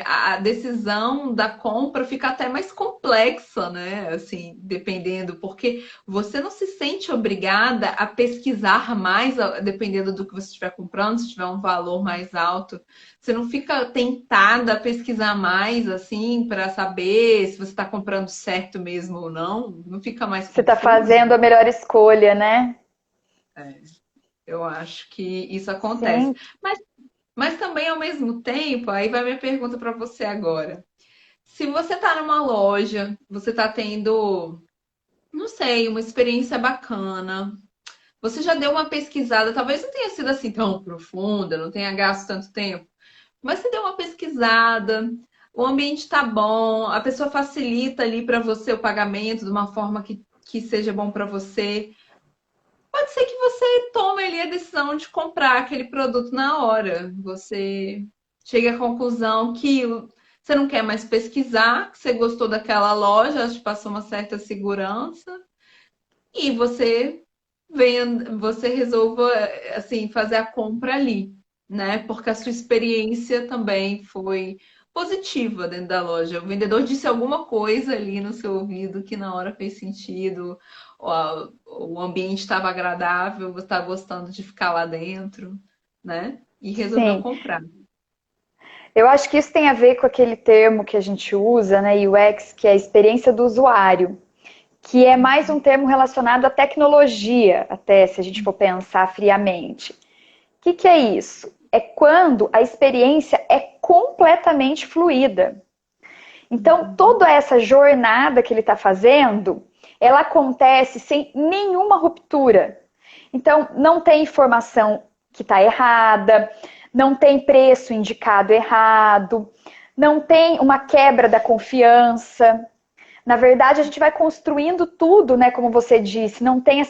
a decisão da compra fica até mais complexa, né? Assim, dependendo, porque você não se sente obrigada a pesquisar mais, dependendo do que você estiver comprando, se tiver um valor mais alto. Você não fica tentada a pesquisar mais, assim, para saber se você está comprando certo mesmo ou não. Não fica mais Você está confuso. fazendo a melhor escolha, né? Eu acho que isso acontece. Sim. Mas também, ao mesmo tempo, aí vai minha pergunta para você agora. Se você tá numa loja, você tá tendo, não sei, uma experiência bacana, você já deu uma pesquisada, talvez não tenha sido assim tão profunda, não tenha gasto tanto tempo, mas você deu uma pesquisada, o ambiente está bom, a pessoa facilita ali para você o pagamento de uma forma que seja bom para você. Pode ser que você tome ali a decisão de comprar aquele produto na hora. Você chega à conclusão que você não quer mais pesquisar, que você gostou daquela loja, acho que passou uma certa segurança, e você resolva assim fazer a compra ali, né? Porque a sua experiência também foi positiva dentro da loja. O vendedor disse alguma coisa ali no seu ouvido que na hora fez sentido, o ambiente estava agradável, você está gostando de ficar lá dentro, né? E resolveu Sim. comprar. Eu acho que isso tem a ver com aquele termo que a gente usa, né, UX, que é a experiência do usuário, que é mais um termo relacionado à tecnologia, até se a gente for pensar friamente. O que é isso? É quando a experiência é completamente fluida. Então, toda essa jornada que ele está fazendo, ela acontece sem nenhuma ruptura. Então, não tem informação que está errada, não tem preço indicado errado, não tem uma quebra da confiança. Na verdade, a gente vai construindo tudo, né? Como você disse, não tem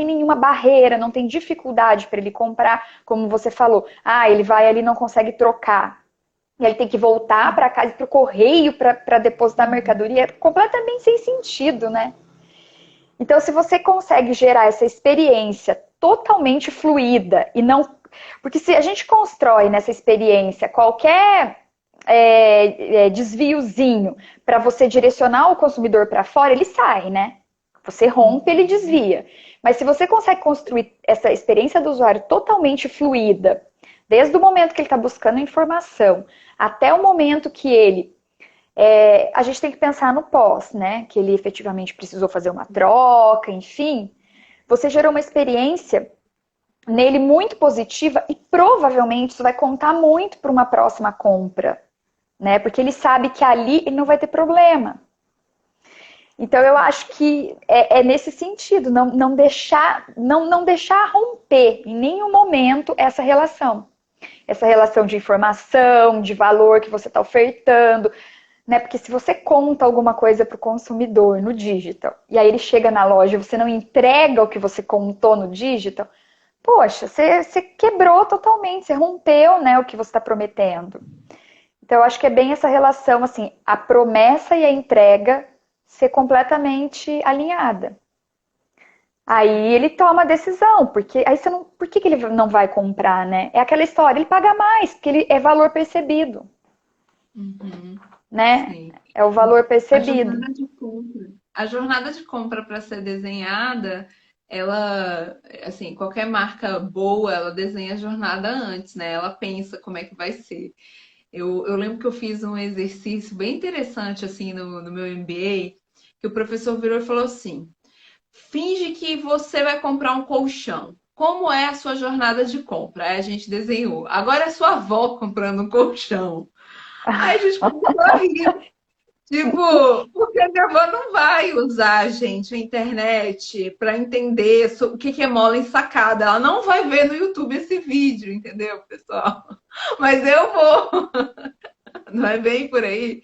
nenhuma barreira, não tem dificuldade para ele comprar, como você falou. Ah, ele vai ali e não consegue trocar. E ele tem que voltar para casa, para o correio, para depositar a mercadoria. É completamente sem sentido, né? Então, se você consegue gerar essa experiência totalmente fluida e não. Porque se a gente constrói nessa experiência qualquer desviozinho para você direcionar o consumidor para fora, ele sai, né? Você rompe, ele desvia. Mas se você consegue construir essa experiência do usuário totalmente fluida, desde o momento que ele está buscando informação até o momento que ele a gente tem que pensar no pós, né? Que ele efetivamente precisou fazer uma troca, enfim. Você gerou uma experiência nele muito positiva e provavelmente isso vai contar muito para uma próxima compra, né? Porque ele sabe que ali ele não vai ter problema. Então eu acho que é nesse sentido, não deixar romper em nenhum momento essa relação. Essa relação de informação, de valor que você está ofertando, né? Porque se você conta alguma coisa para o consumidor no digital e aí ele chega na loja e você não entrega o que você contou no digital, poxa, você quebrou totalmente, você rompeu, né, o que você está prometendo. Então eu acho que é bem essa relação, assim, a promessa e a entrega ser completamente alinhada. Aí ele toma a decisão, porque aí você não, por que ele não vai comprar, né? É aquela história, ele paga mais, porque ele é valor percebido, Uhum, né? sim. É o valor A percebido. jornada de compra. A jornada de compra para ser desenhada, ela, assim, qualquer marca boa, ela desenha a jornada antes, né? Ela pensa como é que vai ser. Eu lembro que eu fiz um exercício bem interessante, assim, no meu MBA, que o professor virou e falou assim: finge que você vai comprar um colchão. Como é a sua jornada de compra? Aí a gente desenhou. Agora é sua avó comprando um colchão. Aí a gente começou a rir. Tipo, porque a minha avó não vai usar, gente, a internet para entender o que é mola ensacada. Ela não vai ver no YouTube esse vídeo, entendeu, pessoal? Mas eu vou, não é bem por aí.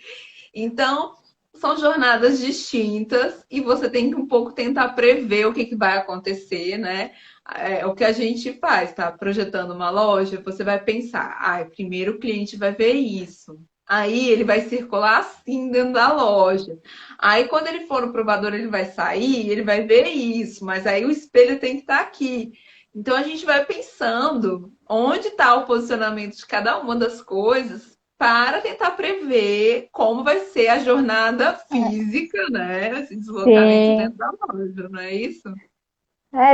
Então, são jornadas distintas e você tem que um pouco tentar prever o que vai acontecer, né? É o que a gente faz, tá? Projetando uma loja, você vai pensar, primeiro o cliente vai ver isso. Aí ele vai circular assim dentro da loja. Aí quando ele for no provador, ele vai sair, ele vai ver isso, mas aí o espelho tem que estar aqui. Então a gente vai pensando onde está o posicionamento de cada uma das coisas para tentar prever como vai ser a jornada física, né? Esse deslocamento dentro Sim. da loja, não é isso?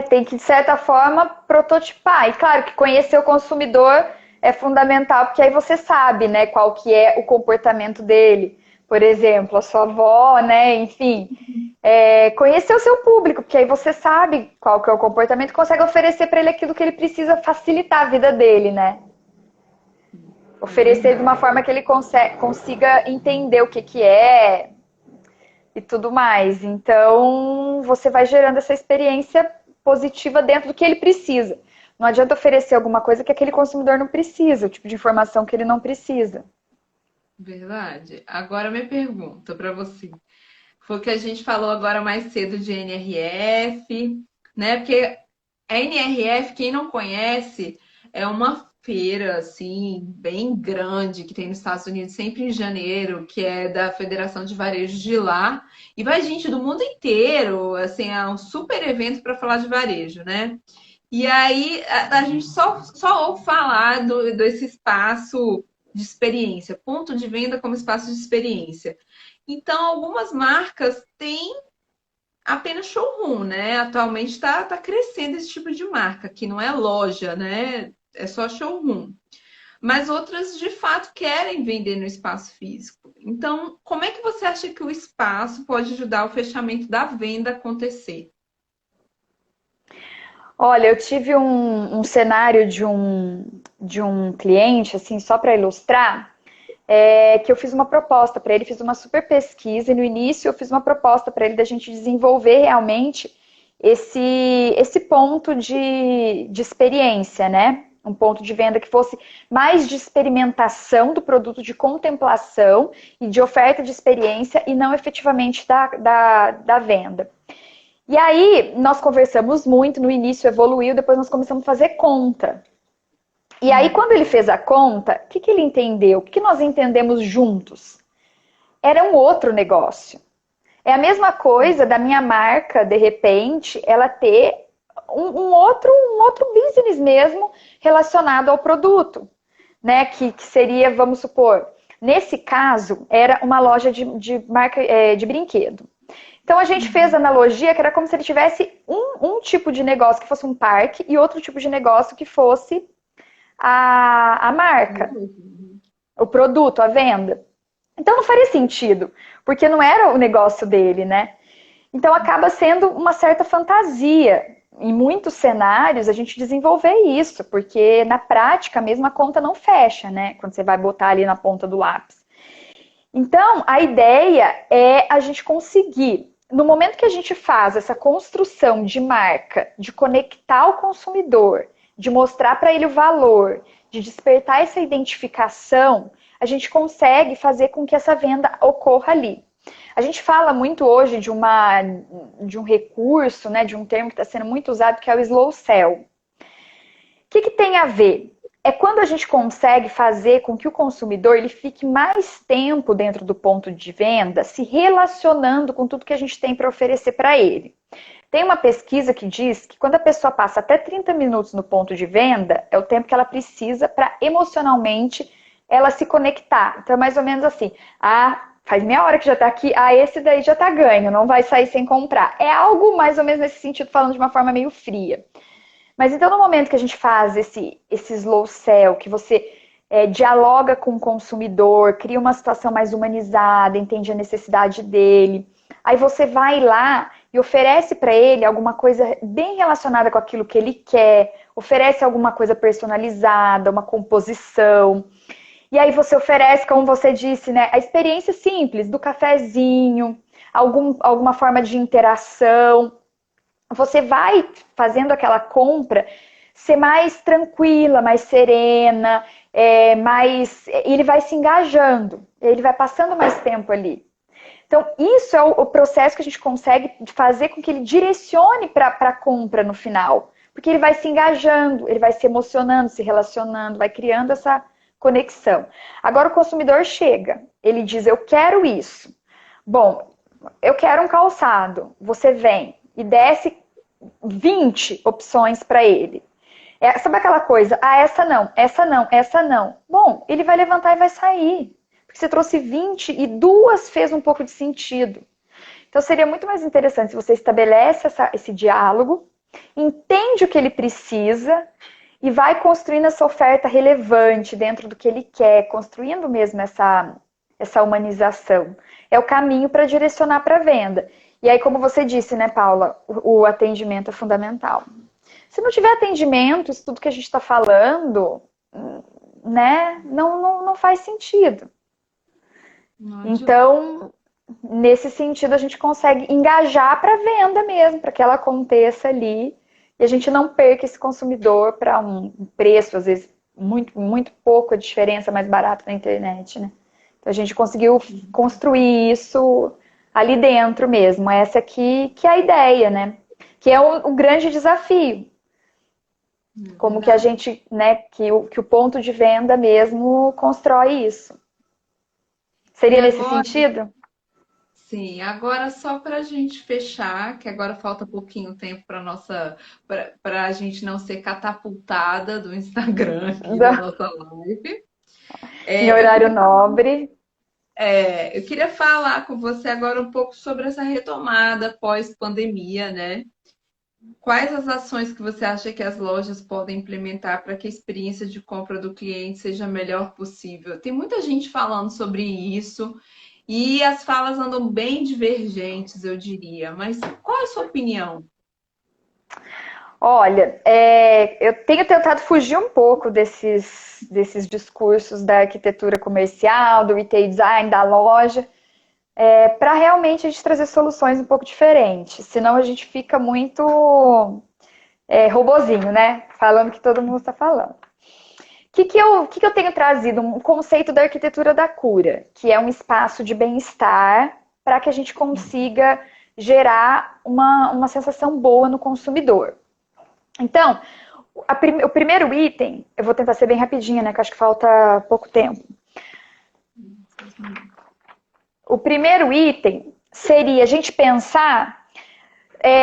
Tem que, de certa forma, prototipar. E claro que conhecer o consumidor é fundamental, porque aí você sabe, né, qual que é o comportamento dele. Por exemplo, a sua avó, né, enfim. Conhecer o seu público, porque aí você sabe qual que é o comportamento e consegue oferecer para ele aquilo que ele precisa facilitar a vida dele, né? É Oferecer de uma verdade. forma que ele consiga entender o que que e tudo mais. Então, você vai gerando essa experiência positiva dentro do que ele precisa. Não adianta oferecer alguma coisa que aquele consumidor não precisa, o tipo de informação que ele não precisa. Verdade. Agora minha pergunta para você. Foi o que a gente falou agora mais cedo de NRF, né? Porque a NRF, quem não conhece, é uma feira assim bem grande que tem nos Estados Unidos sempre em janeiro, que é da Federação de Varejo de lá, e vai gente do mundo inteiro, assim, é um super evento para falar de varejo, né? E aí a gente só ouve falar desse espaço de experiência, ponto de venda como espaço de experiência. Então, algumas marcas têm apenas showroom, né? Atualmente está crescendo esse tipo de marca, que não é loja, né? É só showroom. Mas outras, de fato, querem vender no espaço físico. Então, como é que você acha que o espaço pode ajudar o fechamento da venda a acontecer? Olha, eu tive um cenário de um cliente, assim, só para ilustrar, que eu fiz uma proposta para ele, fiz uma super pesquisa, e no início eu fiz uma proposta para ele da gente desenvolver realmente esse ponto de experiência, né? Um ponto de venda que fosse mais de experimentação do produto, de contemplação e de oferta de experiência e não efetivamente da venda. E aí, nós conversamos muito, no início evoluiu, depois nós começamos a fazer conta. E aí, quando ele fez a conta, o que ele entendeu? O que nós entendemos juntos? Era um outro negócio. É a mesma coisa da minha marca, de repente, ela ter um outro business mesmo relacionado ao produto, né? Que seria, vamos supor, nesse caso, era uma loja de marca de brinquedo. Então a gente fez a analogia que era como se ele tivesse um tipo de negócio que fosse um parque e outro tipo de negócio que fosse a marca, o produto, a venda. Então não faria sentido, porque não era o negócio dele, né? Então acaba sendo uma certa fantasia. Em muitos cenários a gente desenvolver isso, porque na prática mesmo a conta não fecha, né? Quando você vai botar ali na ponta do lápis. Então a ideia é a gente conseguir, no momento que a gente faz essa construção de marca, de conectar o consumidor, de mostrar para ele o valor, de despertar essa identificação, a gente consegue fazer com que essa venda ocorra ali. A gente fala muito hoje de um recurso, né, de um termo que está sendo muito usado, que é o slow sell. O que tem a ver? É quando a gente consegue fazer com que o consumidor ele fique mais tempo dentro do ponto de venda, se relacionando com tudo que a gente tem para oferecer para ele. Tem uma pesquisa que diz que quando a pessoa passa até 30 minutos no ponto de venda, é o tempo que ela precisa para emocionalmente ela se conectar. Então é mais ou menos assim, faz meia hora que já está aqui, esse daí já está ganho, não vai sair sem comprar. É algo mais ou menos nesse sentido, falando de uma forma meio fria. Mas então no momento que a gente faz esse slow sell, que você dialoga com o consumidor, cria uma situação mais humanizada, entende a necessidade dele, aí você vai lá e oferece para ele alguma coisa bem relacionada com aquilo que ele quer, oferece alguma coisa personalizada, uma composição. E aí você oferece, como você disse, né, a experiência simples do cafezinho, alguma forma de interação. Você vai fazendo aquela compra ser mais tranquila, mais serena, ele vai se engajando, ele vai passando mais tempo ali. Então, isso é o processo que a gente consegue fazer com que ele direcione para a compra no final. Porque ele vai se engajando, ele vai se emocionando, se relacionando, vai criando essa conexão. Agora o consumidor chega, ele diz, eu quero isso. Bom, eu quero um calçado. Você vem e desce 20 opções para ele. Sabe aquela coisa? Essa não, essa não, essa não. Bom, ele vai levantar e vai sair. Porque você trouxe 20 e duas fez um pouco de sentido. Então seria muito mais interessante se você estabelece esse diálogo, entende o que ele precisa e vai construindo essa oferta relevante dentro do que ele quer, construindo mesmo essa humanização. É o caminho para direcionar para a venda. E aí, como você disse, né, Paula, o atendimento é fundamental. Se não tiver atendimento, isso tudo que a gente está falando, né, não faz sentido. Então, nesse sentido, a gente consegue engajar para a venda mesmo, para que ela aconteça ali e a gente não perca esse consumidor para um preço, às vezes, muito pouco a diferença mais barato na internet, né? Então a gente conseguiu construir isso ali dentro mesmo. Essa aqui que é a ideia, né? Que é o grande desafio. É Como que a verdade. gente, né, que o ponto de venda mesmo constrói isso. E Seria nesse agora, sentido? sim, agora só para a gente fechar, que agora falta pouquinho tempo para nossa, para a gente não ser catapultada do Instagram aqui da nossa live. Em É, horário nobre. eu queria falar com você agora um pouco sobre essa retomada pós-pandemia, né? Quais as ações que você acha que as lojas podem implementar para que a experiência de compra do cliente seja a melhor possível? Tem muita gente falando sobre isso e as falas andam bem divergentes, eu diria. Mas qual é a sua opinião? Olha, eu tenho tentado fugir um pouco desses discursos da arquitetura comercial, do retail design, da loja, para realmente a gente trazer soluções um pouco diferentes. Senão a gente fica muito robozinho, né? Falando o que todo mundo está falando. O que eu tenho trazido? Um conceito da arquitetura da cura, que é um espaço de bem-estar para que a gente consiga gerar uma sensação boa no consumidor. Então, o primeiro item, eu vou tentar ser bem rapidinha, né? Que eu acho que falta pouco tempo. O primeiro item seria a gente pensar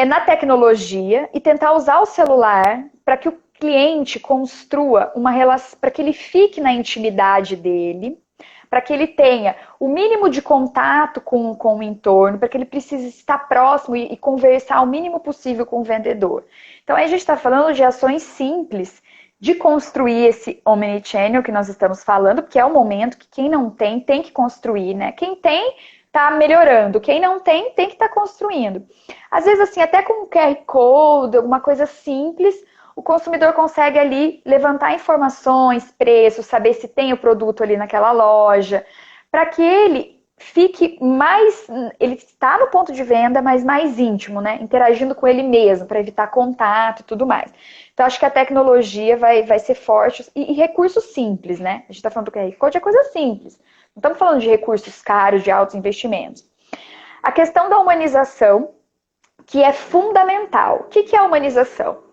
na tecnologia e tentar usar o celular para que o cliente construa uma relação, para que ele fique na intimidade dele, para que ele tenha o mínimo de contato com o entorno, para que ele precise estar próximo e conversar o mínimo possível com o vendedor. Então, aí a gente está falando de ações simples de construir esse omnichannel que nós estamos falando, porque é o momento que quem não tem, tem que construir, né? Quem tem, está melhorando. Quem não tem, tem que estar construindo. Às vezes, assim, até com um QR Code, alguma coisa simples, o consumidor consegue ali levantar informações, preços, saber se tem o produto ali naquela loja, para que ele fique mais, ele está no ponto de venda, mas mais íntimo, né? Interagindo com ele mesmo, para evitar contato e tudo mais. Então, acho que a tecnologia vai ser forte e recursos simples, né? A gente está falando do QR Code, é coisa simples. Não estamos falando de recursos caros, de altos investimentos. A questão da humanização, que é fundamental. O que é a humanização?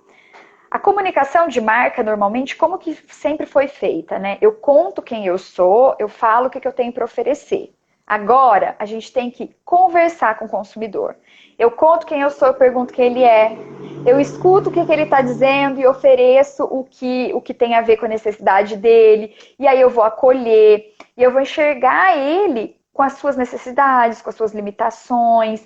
A comunicação de marca, normalmente, como que sempre foi feita, né? Eu conto quem eu sou, eu falo o que eu tenho para oferecer. Agora, a gente tem que conversar com o consumidor. Eu conto quem eu sou, eu pergunto quem ele é, eu escuto o que ele está dizendo e ofereço o que tem a ver com a necessidade dele, e aí eu vou acolher, e eu vou enxergar ele com as suas necessidades, com as suas limitações,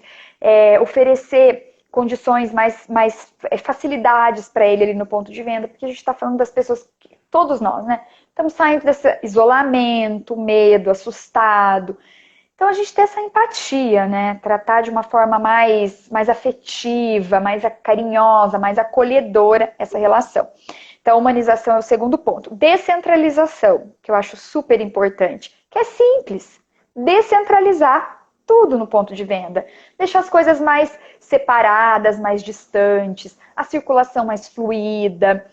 oferecer condições mais facilidades para ele ali no ponto de venda, porque a gente está falando das pessoas, todos nós, né? Estamos saindo desse isolamento, medo, assustado. Então a gente tem essa empatia, né? Tratar de uma forma mais afetiva, mais carinhosa, mais acolhedora essa relação. Então, humanização é o segundo ponto. Descentralização, que eu acho super importante, que é simples. Descentralizar tudo no ponto de venda. Deixar as coisas mais separadas, mais distantes, a circulação mais fluida,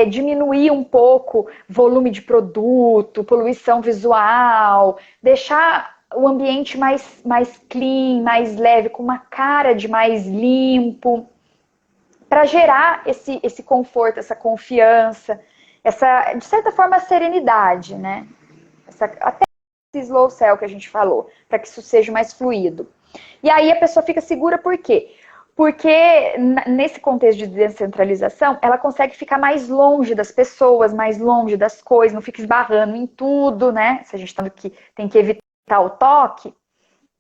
diminuir um pouco volume de produto, poluição visual, deixar o ambiente mais clean, mais leve, com uma cara de mais limpo, para gerar esse conforto, essa confiança, essa, de certa forma, serenidade, né? Até esse slow sell que a gente falou, para que isso seja mais fluido. E aí a pessoa fica segura por quê? Porque nesse contexto de descentralização, ela consegue ficar mais longe das pessoas, mais longe das coisas, não fica esbarrando em tudo, né? Se a gente tá que tem que evitar o toque,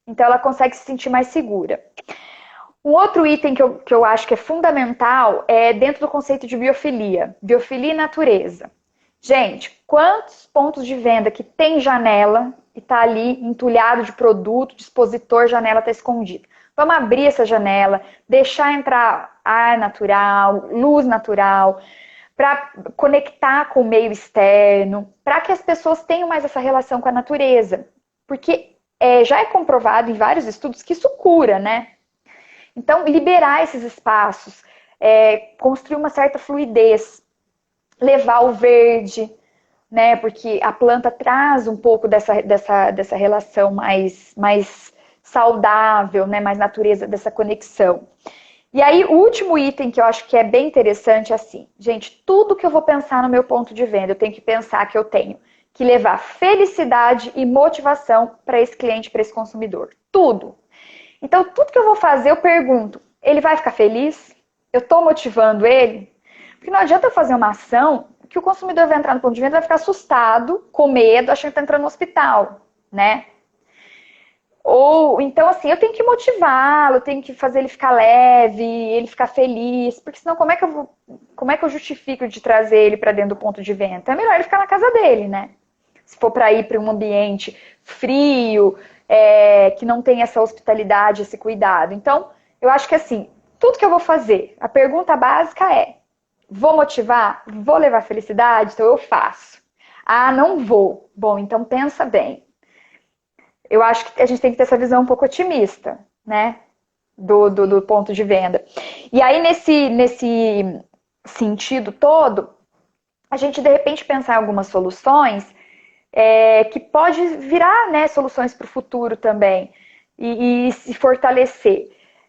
então ela consegue se sentir mais segura. Um outro item que eu acho que é fundamental é dentro do conceito de biofilia. Biofilia e natureza. Gente, quantos pontos de venda que tem janela e tá ali entulhado de produto, dispositor, janela tá escondida. Vamos abrir essa janela, deixar entrar ar natural, luz natural, para conectar com o meio externo, para que as pessoas tenham mais essa relação com a natureza. Porque já é comprovado em vários estudos que isso cura, né? Então, liberar esses espaços, construir uma certa fluidez, levar o verde, né? Porque a planta traz um pouco dessa relação mais saudável, né? Mais natureza, dessa conexão. E aí, o último item que eu acho que é bem interessante é assim, gente, tudo que eu vou pensar no meu ponto de venda, eu tenho que pensar que eu tenho que levar felicidade e motivação para esse cliente, para esse consumidor. Tudo. Então, tudo que eu vou fazer, eu pergunto, ele vai ficar feliz? Eu estou motivando ele? Porque não adianta eu fazer uma ação que o consumidor vai entrar no ponto de venda e vai ficar assustado, com medo, achando que está entrando no hospital, né? Ou então, assim, eu tenho que motivá-lo, eu tenho que fazer ele ficar leve, ele ficar feliz, porque senão como é que eu justifico de trazer ele para dentro do ponto de venda? Então, é melhor ele ficar na casa dele, né? Se for para ir para um ambiente frio, que não tem essa hospitalidade, esse cuidado. Então, eu acho que assim, tudo que eu vou fazer, a pergunta básica é: vou motivar? Vou levar felicidade? Então eu faço. Ah, não vou. Bom, então pensa bem. Eu acho que a gente tem que ter essa visão um pouco otimista, né? Do ponto de venda. E aí, nesse sentido todo, a gente de repente pensar em algumas soluções que pode virar, né, soluções para o futuro também e se fortalecer.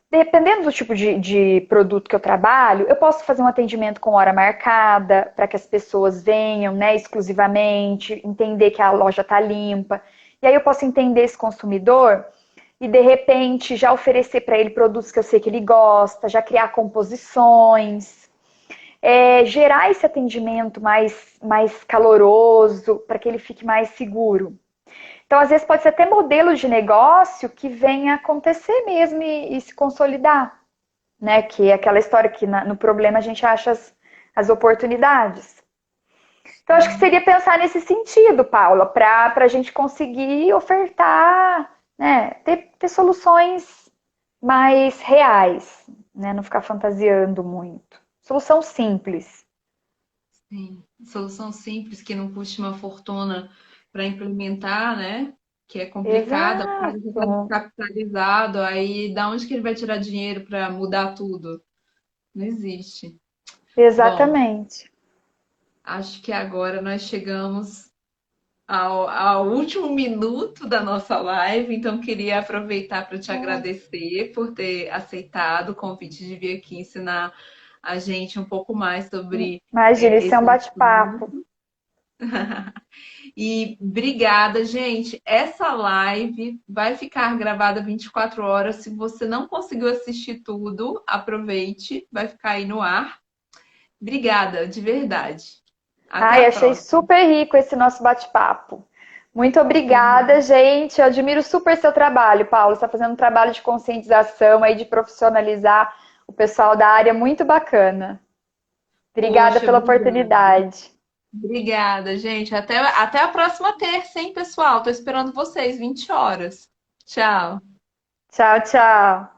Dependendo do tipo de produto que eu trabalho, eu posso fazer um atendimento com hora marcada para que as pessoas venham, né, exclusivamente, entender que a loja está limpa. E aí eu posso entender esse consumidor e de repente já oferecer para ele produtos que eu sei que ele gosta, já criar composições, gerar esse atendimento mais caloroso para que ele fique mais seguro. Então, às vezes, pode ser até modelo de negócio que venha acontecer mesmo e se consolidar, né? Que é aquela história que no problema a gente acha as oportunidades. Então, acho que seria pensar nesse sentido, Paula, para a gente conseguir ofertar, né? Ter soluções mais reais, né? Não ficar fantasiando muito. Solução simples. Sim, solução simples que não custe uma fortuna para implementar, né? Que é complicado, o cara já está Exato. descapitalizado, aí da onde que ele vai tirar dinheiro para mudar tudo? Não existe. Bom, Exatamente. acho que agora nós chegamos ao último minuto da nossa live, então queria aproveitar para te agradecer por ter aceitado o convite de vir aqui ensinar a gente um pouco mais sobre Imagina, isso é um esse bate-papo. assunto. E obrigada, gente. Essa live vai ficar gravada 24 horas. Se você não conseguiu assistir tudo, aproveite, vai ficar aí no ar. Obrigada, de verdade. Até Ai, a achei próxima. super rico esse nosso bate-papo. Muito obrigada, gente. Eu admiro super seu trabalho, Paulo. Você está fazendo um trabalho de conscientização aí, de profissionalizar o pessoal da área, muito bacana. Obrigada Poxa, pela obrigada. oportunidade. Obrigada, gente. Até a próxima terça, hein, pessoal? Tô esperando vocês, 20 horas. Tchau. Tchau, tchau.